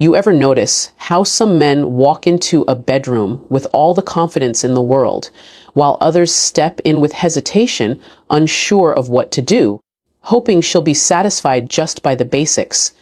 You ever notice how some men walk into a bedroom with all the confidence in the world, while others step in with hesitation, unsure of what to do, hoping she'll be satisfied just by the basics?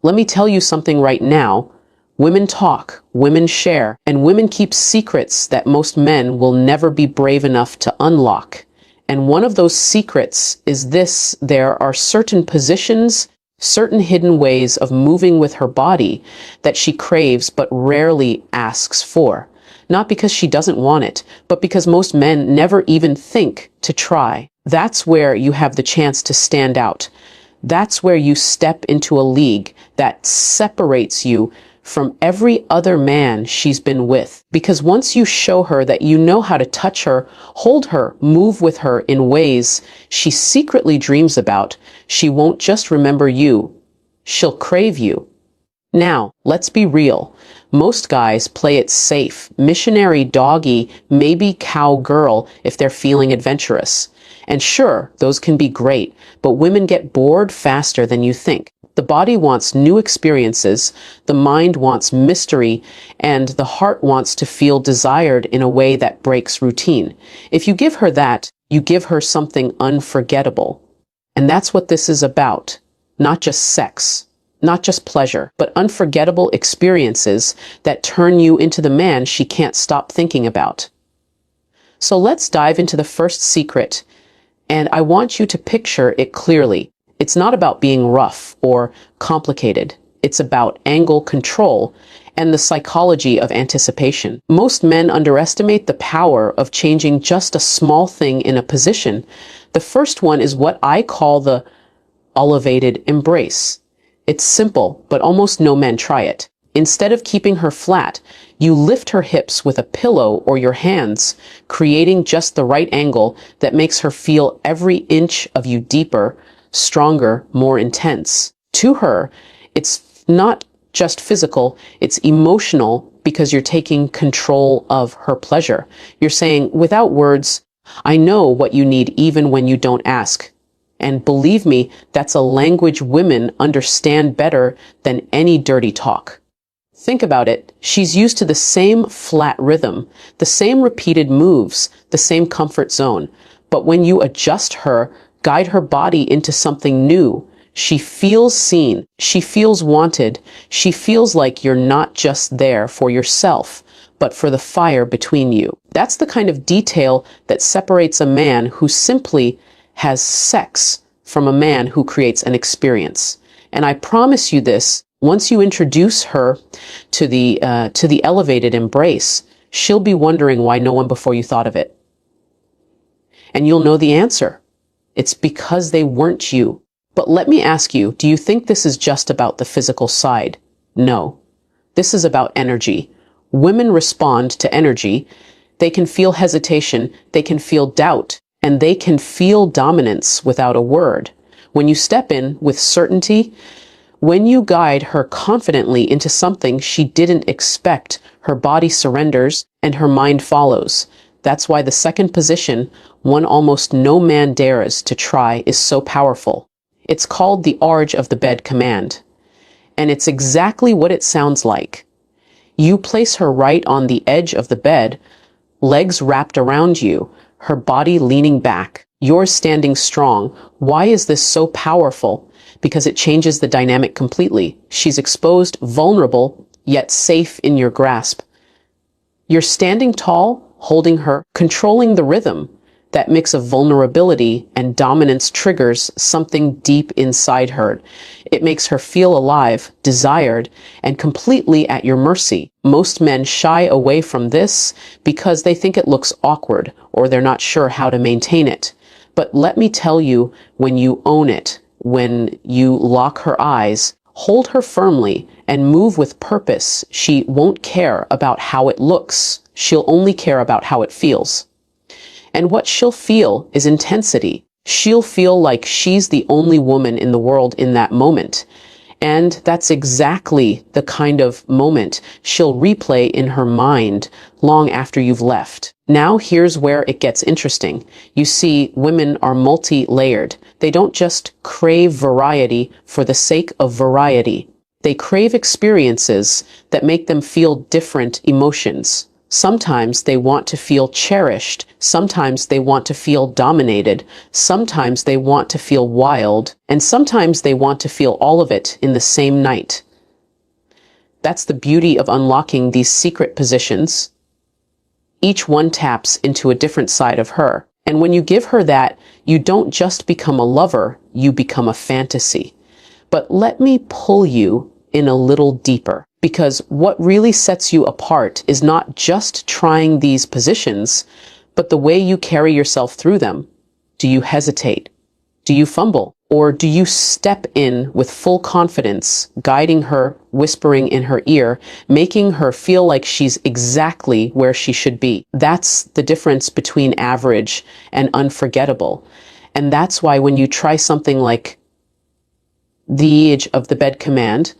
Let me tell you something right now. Women talk, women share, and women keep secrets that most men will never be brave enough to unlock. And one of those secrets is this: there are certain positions, certain hidden ways of moving with her body that she craves but rarely asks for. Not because she doesn't want it, but because most men never even think to try. That's where you have the chance to stand out. That's where you step into a league that separates you from every other man she's been with. Because once you show her that you know how to touch her, hold her, move with her in ways she secretly dreams about, she won't just remember you, she'll crave you. Now, let's be real. Most guys play it safe, missionary doggy, maybe cowgirl if they're feeling adventurous. And sure, those can be great, but women get bored faster than you think. The body wants new experiences, the mind wants mystery, and the heart wants to feel desired in a way that breaks routine. If you give her that, you give her something unforgettable. And that's what this is about. Not just sex, not just pleasure, but unforgettable experiences that turn you into the man she can't stop thinking about. So let's dive into the first secret, and I want you to picture it clearly. It's not about being rough or complicated. It's about angle control and the psychology of anticipation. Most men underestimate the power of changing just a small thing in a position. The first one is what I call the elevated embrace. It's simple, but almost no men try it. Instead of keeping her flat, you lift her hips with a pillow or your hands, creating just the right angle that makes her feel every inch of you deeper, stronger, more intense. To her, it's not just physical, it's emotional, because you're taking control of her pleasure. You're saying, without words, I know what you need even when you don't ask. And believe me, that's a language women understand better than any dirty talk. Think about it. She's used to the same flat rhythm, the same repeated moves, the same comfort zone. But when you adjust her, guide her body into something new, she feels seen, she feels wanted, she feels like you're not just there for yourself, but for the fire between you. That's the kind of detail that separates a man who simply has sex from a man who creates an experience. And I promise you this, once you introduce her to the elevated embrace, she'll be wondering why no one before you thought of it. And you'll know the answer. It's because they weren't you. But let me ask you, do you think this is just about the physical side? No. This is about energy. Women respond to energy. They can feel hesitation, they can feel doubt, and they can feel dominance without a word. When you step in with certainty, when you guide her confidently into something she didn't expect, her body surrenders and her mind follows. That's why the second position, one almost no man dares to try, is so powerful. It's called the Arge of the Bed command. And it's exactly what it sounds like. You place her right on the edge of the bed, legs wrapped around you, her body leaning back, yours standing strong. Why is this so powerful? Because it changes the dynamic completely. She's exposed, vulnerable, yet safe in your grasp. You're standing tall, holding her, controlling the rhythm. That mix of vulnerability and dominance triggers something deep inside her. It makes her feel alive, desired, and completely at your mercy. Most men shy away from this because they think it looks awkward or they're not sure how to maintain it. But let me tell you, when you own it, when you lock her eyes, hold her firmly, and move with purpose, she won't care about how it looks. She'll only care about how it feels. And what she'll feel is intensity. She'll feel like she's the only woman in the world in that moment. And that's exactly the kind of moment she'll replay in her mind long after you've left. Now here's where it gets interesting. You see, women are multi-layered. They don't just crave variety for the sake of variety. They crave experiences that make them feel different emotions. Sometimes they want to feel cherished. Sometimes they want to feel dominated. Sometimes they want to feel wild. And sometimes they want to feel all of it in the same night. That's the beauty of unlocking these secret positions. Each one taps into a different side of her. And when you give her that, you don't just become a lover, you become a fantasy. But let me pull you in a little deeper, because what really sets you apart is not just trying these positions, but the way you carry yourself through them. Do you hesitate? Do you fumble? Or do you step in with full confidence, guiding her, whispering in her ear, making her feel like she's exactly where she should be? That's the difference between average and unforgettable. And that's why when you try something like the edge of the bed command,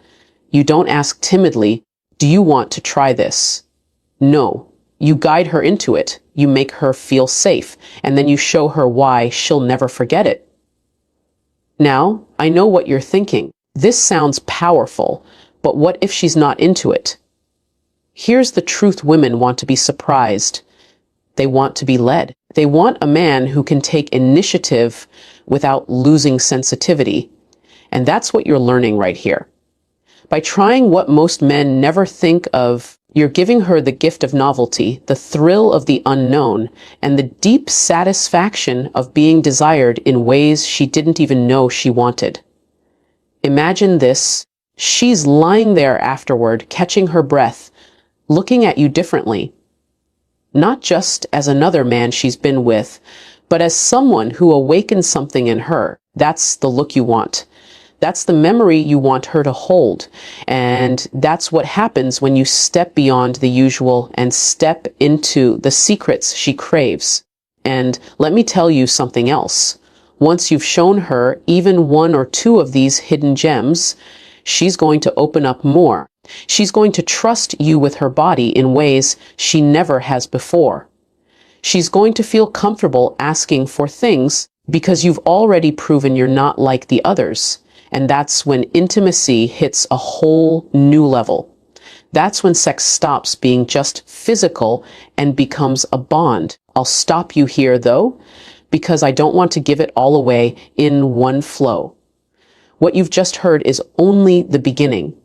you don't ask timidly, do you want to try this? No, you guide her into it. You make her feel safe, and then you show her why she'll never forget it. Now, I know what you're thinking. This sounds powerful, but what if she's not into it? Here's the truth: women want to be surprised. They want to be led. They want a man who can take initiative without losing sensitivity. And that's what you're learning right here. By trying what most men never think of, you're giving her the gift of novelty, the thrill of the unknown, and the deep satisfaction of being desired in ways she didn't even know she wanted. Imagine this. She's lying there afterward, catching her breath, looking at you differently. Not just as another man she's been with, but as someone who awakens something in her. That's the look you want. That's the memory you want her to hold. And that's what happens when you step beyond the usual and step into the secrets she craves. And let me tell you something else. Once you've shown her even one or two of these hidden gems, she's going to open up more. She's going to trust you with her body in ways she never has before. She's going to feel comfortable asking for things because you've already proven you're not like the others. And that's when intimacy hits a whole new level. That's when sex stops being just physical and becomes a bond. I'll stop you here, though, because I don't want to give it all away in one flow. What you've just heard is only the beginning.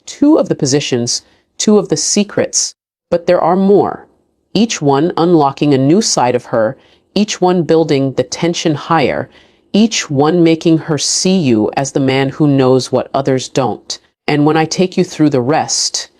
Two of the positions, two of the secrets, but there are more. Each one unlocking a new side of her, each one building the tension higher, each one making her see you as the man who knows what others don't. And when I take you through the rest,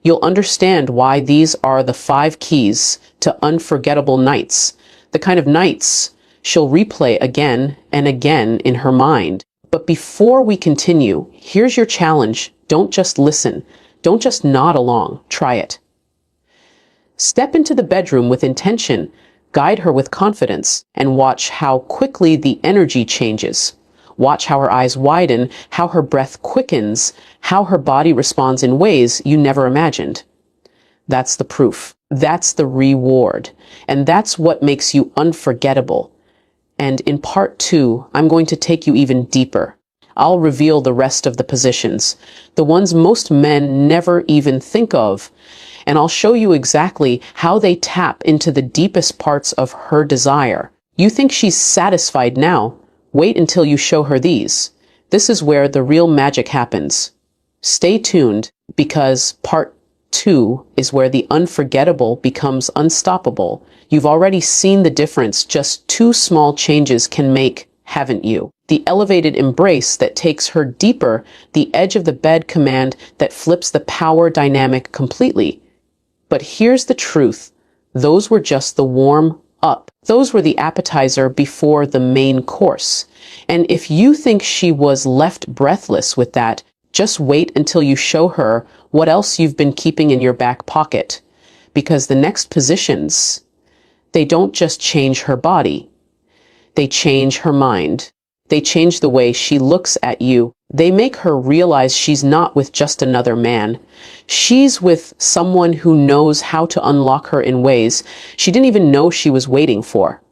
you'll understand why these are the 5 keys to unforgettable nights, the kind of nights she'll replay again and again in her mind. But before we continue, here's your challenge. Don't just listen. Don't just nod along. Try it. Step into the bedroom with intention. Guide her with confidence, and watch how quickly the energy changes. Watch how her eyes widen, how her breath quickens, how her body responds in ways you never imagined. That's the proof. That's the reward. And that's what makes you unforgettable. And in part 2, I'm going to take you even deeper. I'll reveal the rest of the positions, the ones most men never even think of. And I'll show you exactly how they tap into the deepest parts of her desire. You think she's satisfied now? Wait until you show her these. This is where the real magic happens. Stay tuned, because part 2 is where the unforgettable becomes unstoppable. You've already seen the difference just 2 small changes can make, haven't you? The elevated embrace that takes her deeper, the edge of the bed command that flips the power dynamic completely. But here's the truth. Those were just the warm up. Those were the appetizer before the main course. And if you think she was left breathless with that, just wait until you show her what else you've been keeping in your back pocket. Because the next positions, they don't just change her body. They change her mind. They change the way she looks at you. They make her realize she's not with just another man. She's with someone who knows how to unlock her in ways she didn't even know she was waiting for.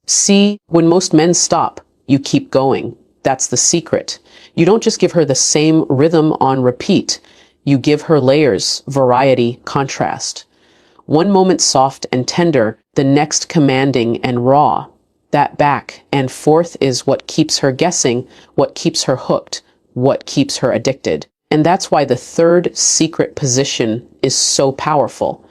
See, when most men stop, you keep going. That's the secret. You don't just give her the same rhythm on repeat. You give her layers, variety, contrast. One moment soft and tender, the next commanding and raw. That back and forth is what keeps her guessing, what keeps her hooked, what keeps her addicted. And that's why the third secret position is so powerful.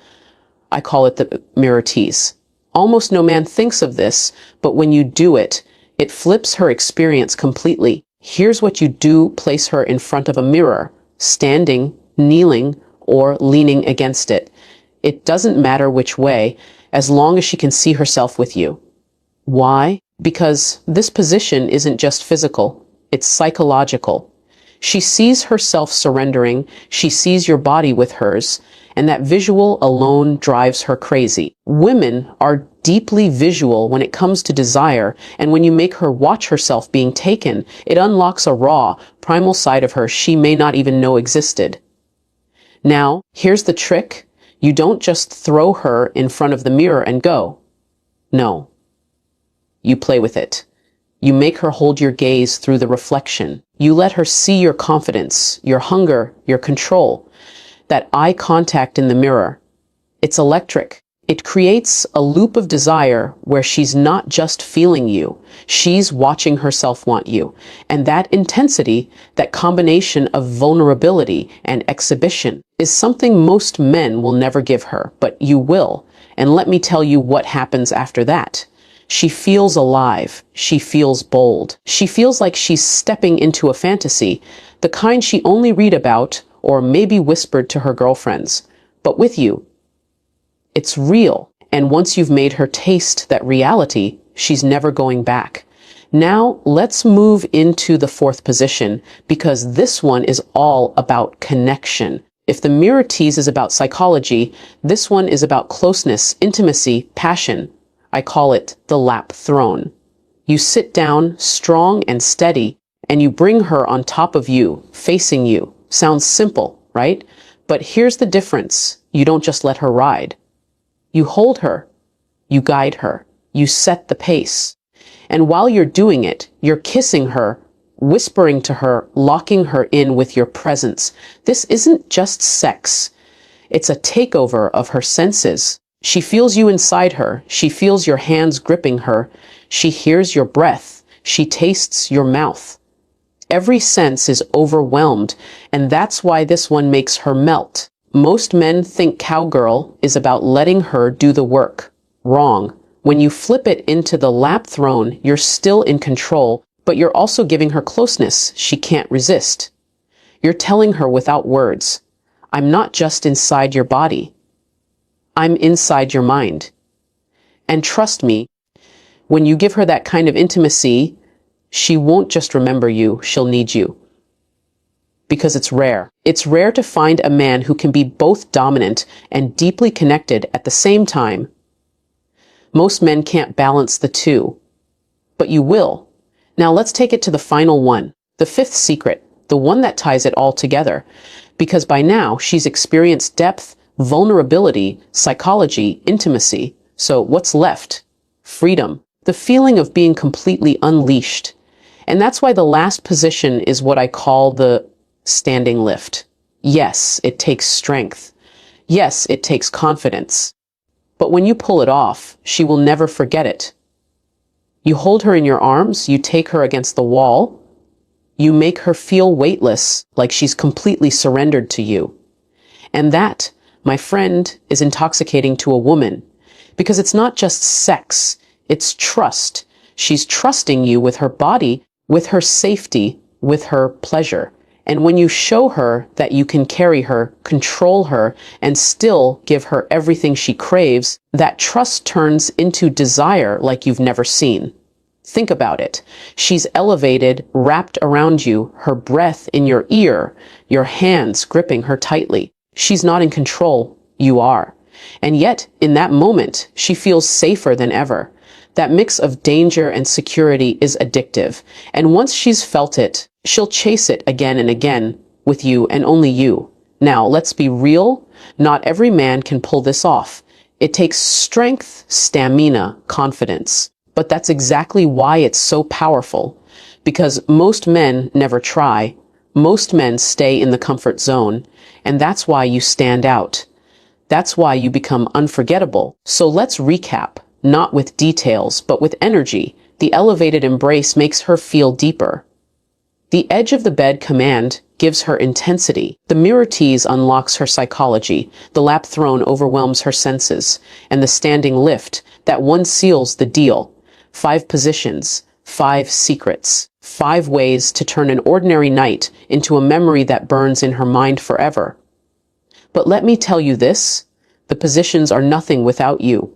I call it the mirror tease. Almost no man thinks of this, but when you do it, it flips her experience completely. Here's what you do: place her in front of a mirror, standing, kneeling, or leaning against it. It doesn't matter which way, as long as she can see herself with you. Why? Because this position isn't just physical, it's psychological. She sees herself surrendering, she sees your body with hers, and that visual alone drives her crazy. Women are deeply visual when it comes to desire, and when you make her watch herself being taken, it unlocks a raw, primal side of her she may not even know existed. Now, here's the trick. You don't just throw her in front of the mirror and go. No. You play with it. You make her hold your gaze through the reflection. You let her see your confidence, your hunger, your control. That eye contact in the mirror. It's electric. It creates a loop of desire where she's not just feeling you, she's watching herself want you. And that intensity, that combination of vulnerability and exhibition, is something most men will never give her, but you will. And let me tell you what happens after that. She feels alive. She feels bold. She feels like she's stepping into a fantasy, the kind she only read about or maybe whispered to her girlfriends. But with you, it's real. And once you've made her taste that reality, she's never going back. Now, let's move into the fourth position, because this one is all about connection. If the mirror tease is about psychology, this one is about closeness, intimacy, passion. I call it the lap throne. You sit down, strong and steady, and you bring her on top of you, facing you. Sounds simple, right? But here's the difference. You don't just let her ride. You hold her. You guide her. You set the pace. And while you're doing it, you're kissing her, whispering to her, locking her in with your presence. This isn't just sex. It's a takeover of her senses. She feels you inside her. She feels your hands gripping her. She hears your breath. She tastes your mouth. Every sense is overwhelmed, and that's why this one makes her melt. Most men think cowgirl is about letting her do the work. Wrong. When you flip it into the lap throne, you're still in control, but you're also giving her closeness she can't resist. You're telling her without words, I'm not just inside your body. I'm inside your mind. And trust me, when you give her that kind of intimacy, she won't just remember you, she'll need you. Because it's rare. It's rare to find a man who can be both dominant and deeply connected at the same time. Most men can't balance the two. But you will. Now let's take it to the final one. The fifth secret. The one that ties it all together. Because by now, she's experienced depth, vulnerability, psychology, intimacy. So what's left? Freedom. The feeling of being completely unleashed. And that's why the last position is what I call the standing lift. Yes, it takes strength. Yes, it takes confidence. But when you pull it off, she will never forget it. You hold her in your arms, you take her against the wall, you make her feel weightless, like she's completely surrendered to you. And that, my friend, is intoxicating to a woman. Because it's not just sex, it's trust. She's trusting you with her body, with her safety, with her pleasure. And when you show her that you can carry her, control her, and still give her everything she craves, that trust turns into desire like you've never seen. Think about it. She's elevated, wrapped around you, her breath in your ear, your hands gripping her tightly. She's not in control, you are. And yet, in that moment, she feels safer than ever. That mix of danger and security is addictive. And once she's felt it, she'll chase it again and again with you and only you. Now, let's be real. Not every man can pull this off. It takes strength, stamina, confidence. But that's exactly why it's so powerful. Because most men never try. Most men stay in the comfort zone, and that's why you stand out. That's why you become unforgettable. So let's recap, not with details, but with energy. The elevated embrace makes her feel deeper. The edge of the bed command gives her intensity. The mirror tease unlocks her psychology. The lap throne overwhelms her senses. And the standing lift, that one seals the deal. 5 positions, 5 secrets, 5 ways to turn an ordinary night into a memory that burns in her mind forever. But let me tell you this, the positions are nothing without you.